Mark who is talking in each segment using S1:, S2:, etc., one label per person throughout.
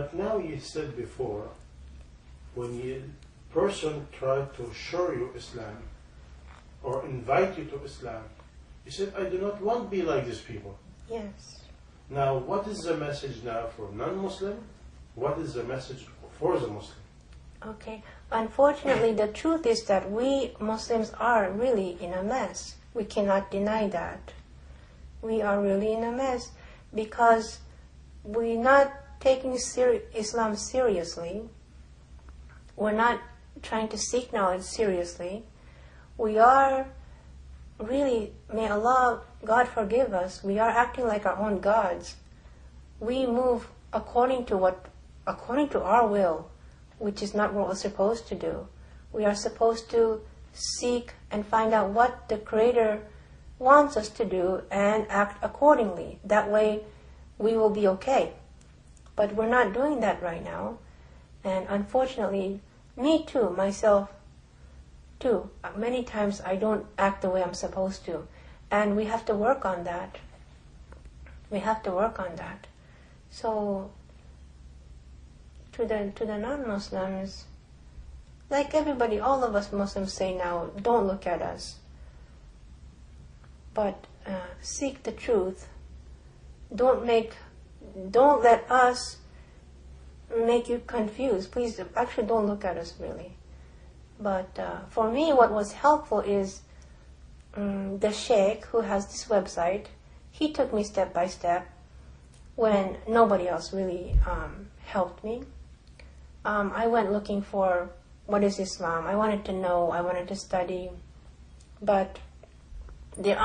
S1: But now you said before, when a person tried to show you Islam or invite you to Islam, you said, I do not want to be like these people.
S2: Yes.
S1: Now, what is the message now for non-Muslim? What is the message for the Muslim?
S2: Okay. Unfortunately, the truth is that we Muslims are really in a mess. We cannot deny that. We are really in a mess because we're not taking Islam seriously. We're not trying to seek knowledge seriously. We are really, may Allah, God forgive us, we are acting like our own gods. We move according to our will, which is not what we're supposed to do. We are supposed to seek and find out what the Creator wants us to do and act accordingly. That way we will be okay. But we're not doing that right now. And unfortunately, me too, myself too, many times I don't act the way I'm supposed to. And we have to work on that. We have to work on that. So, to the non-Muslims, like everybody, all of us Muslims say now, don't look at us. But seek the truth. Don't let us make you confused. Please, actually don't look at us really. But for me, what was helpful is the sheikh who has this website. He took me step by step when nobody else really helped me. I went looking for what is Islam. I wanted to know. I wanted to study. But there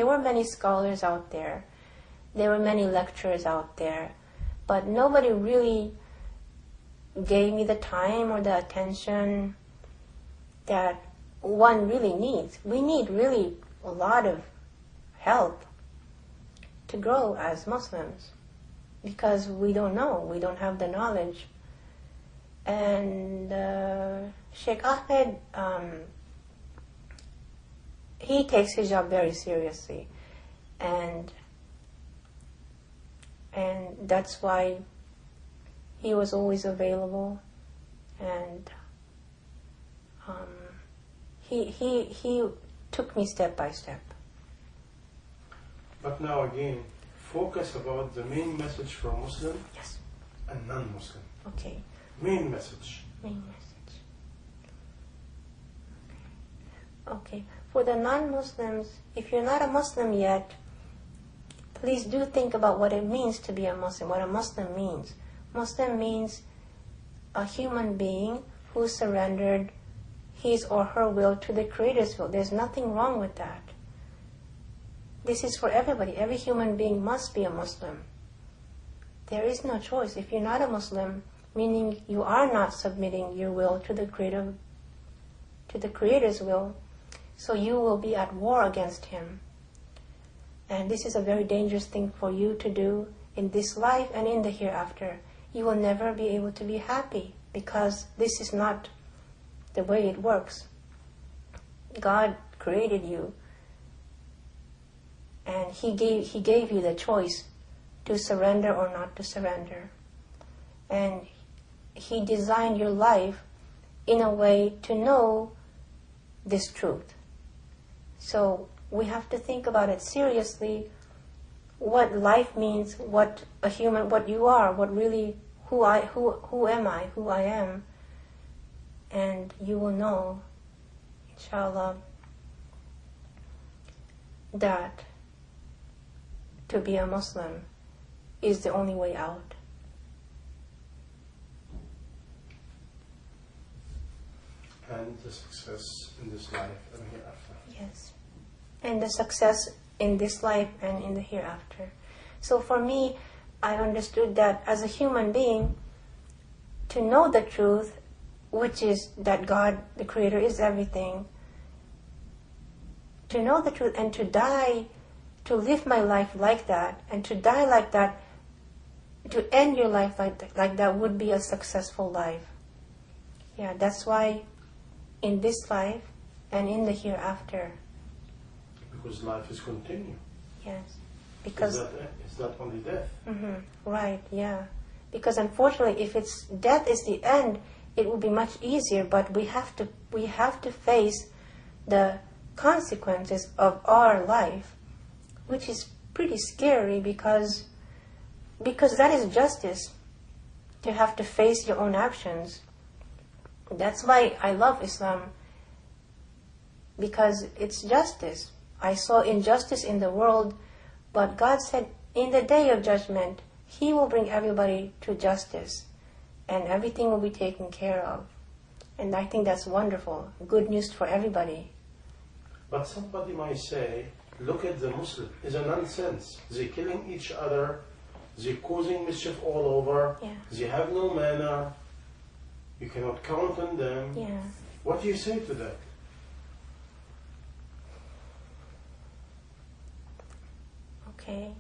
S2: were many scholars out there. There were many lecturers out there. But nobody really gave me the time or the attention that one really needs. We need really a lot of help to grow as Muslims because we don't know, we don't have the knowledge. And Sheikh Ahmed, he takes his job very seriously, and that's why he was always available, and he took me step by step.
S1: But now again, focus about the main message for Muslim
S2: Yes.
S1: and non-Muslim.
S2: Okay.
S1: Main message.
S2: Main message. Okay. For the non-Muslims, if you're not a Muslim yet, please do think about what it means to be a Muslim, what a Muslim means. Muslim means a human being who surrendered his or her will to the Creator's will. There's nothing wrong with that. This is for everybody. Every human being must be a Muslim. There is no choice. If you're not a Muslim, meaning you are not submitting your will to the Creator, to the Creator's will, so you will be at war against Him. And this is a very dangerous thing for you to do in this life and in the hereafter. You will never be able to be happy because this is not the way it works. God created you and He gave you the choice to surrender or not to surrender. And He designed your life in a way to know this truth. So we have to think about it seriously, what life means, what a human, what you are, what really, who am I, who I am. And you will know, inshallah, that to be a Muslim is the only way out.
S1: And the success in this life and hereafter.
S2: Yes. And the success in this life and in the hereafter. So for me, I understood that as a human being, to know the truth, which is that God, the Creator, is everything, to know the truth and to die, to live my life like that, and to die like that, to end your life like that would be a successful life. Yeah, that's why in this life and in the hereafter.
S1: Because life is continuing.
S2: Yes. Because
S1: it's not only death.
S2: Right, yeah. Because unfortunately, if it's death is the end, it will be much easier. But we have to face the consequences of our life, which is pretty scary because that is justice. To have to face your own actions. That's why I love Islam, because it's justice. I saw injustice in the world, but God said in the day of judgment, He will bring everybody to justice and everything will be taken care of. And I think that's wonderful. Good news for everybody.
S1: But somebody might say, look at the Muslim. It's a nonsense. They're killing each other. They're causing mischief all over.
S2: Yeah.
S1: They have no manner. You cannot count on them.
S2: Yeah.
S1: What do you say to that?
S2: Okay.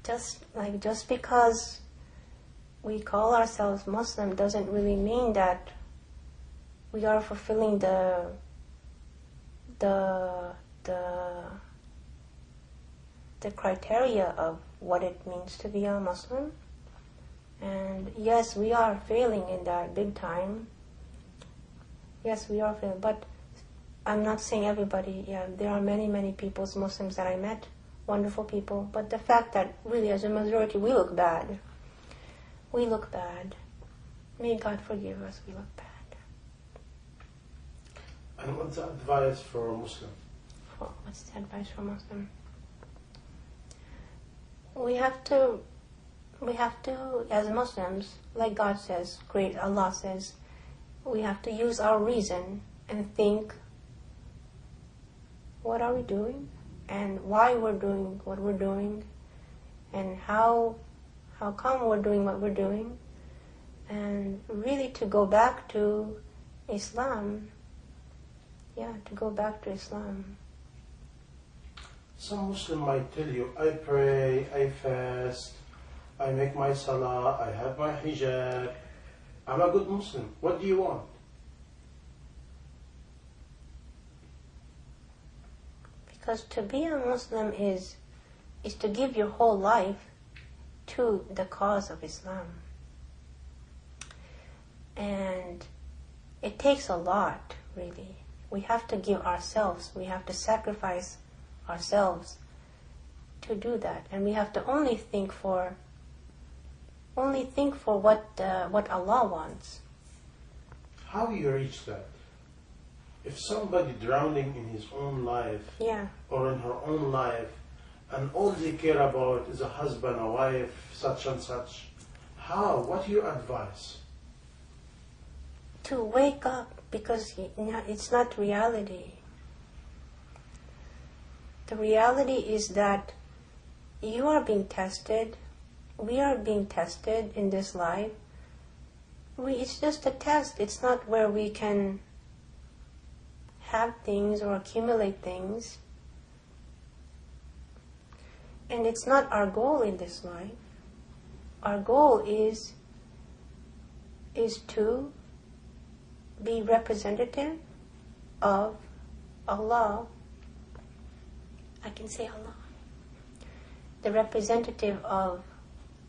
S2: Just because we call ourselves Muslim doesn't really mean that we are fulfilling the criteria of what it means to be a Muslim. And yes, we are failing in that big time. Yes, we are failing. But I'm not saying everybody. Yeah, there are many, many people, Muslims that I met, wonderful people. But the fact that really as a majority we look bad. We look bad. May God forgive us, we look bad.
S1: And what's the advice for a Muslim?
S2: What's the advice for a Muslim? We have to, as Muslims, like God says, great Allah says, we have to use our reason and think, what are we doing? And why we're doing what we're doing? And how come we're doing what we're doing? And really to go back to Islam. Yeah, to go back to Islam.
S1: Some Muslim might tell you, I pray, I fast, I make my salah, I have my hijab, I'm a good Muslim. What do you want?
S2: Because to be a Muslim is to give your whole life to the cause of Islam. And it takes a lot, really. We have to give ourselves, we have to sacrifice ourselves to do that. And we have to only think for what Allah wants.
S1: How you reach that? If somebody drowning in his own life,
S2: yeah,
S1: or in her own life, and all they care about is a husband, a wife, such and such, how? What do you advise?
S2: To wake up, because it's not reality. The reality is that you are being tested, we are being tested in this life. It's just a test. It's not where we can have things or accumulate things. And it's not our goal in this life. Our goal is to be representative of Allah. I can say Allah. The representative of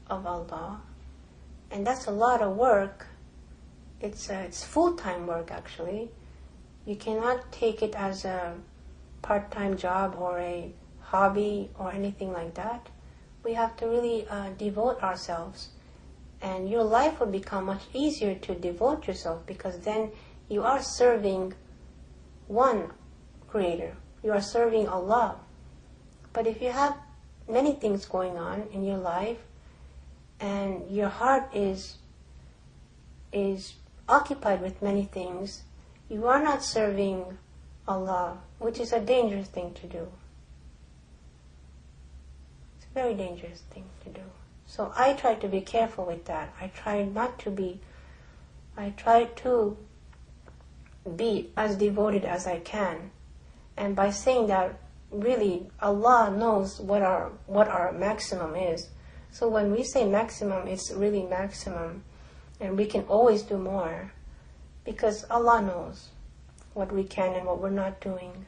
S2: Allah. And that's a lot of work. It's full-time work, actually. You cannot take it as a part-time job or a hobby or anything like that. We have to really devote ourselves. And your life will become much easier to devote yourself, because then you are serving one Creator. You are serving Allah. But if you have many things going on in your life and your heart is occupied with many things, you are not serving Allah, which is a dangerous thing to do. It's a very dangerous thing to do. So I try to be careful with that. I try to be as devoted as I can. And by saying that, really, Allah knows what our maximum is. So when we say maximum, it's really maximum. And we can always do more. Because Allah knows what we can and what we're not doing.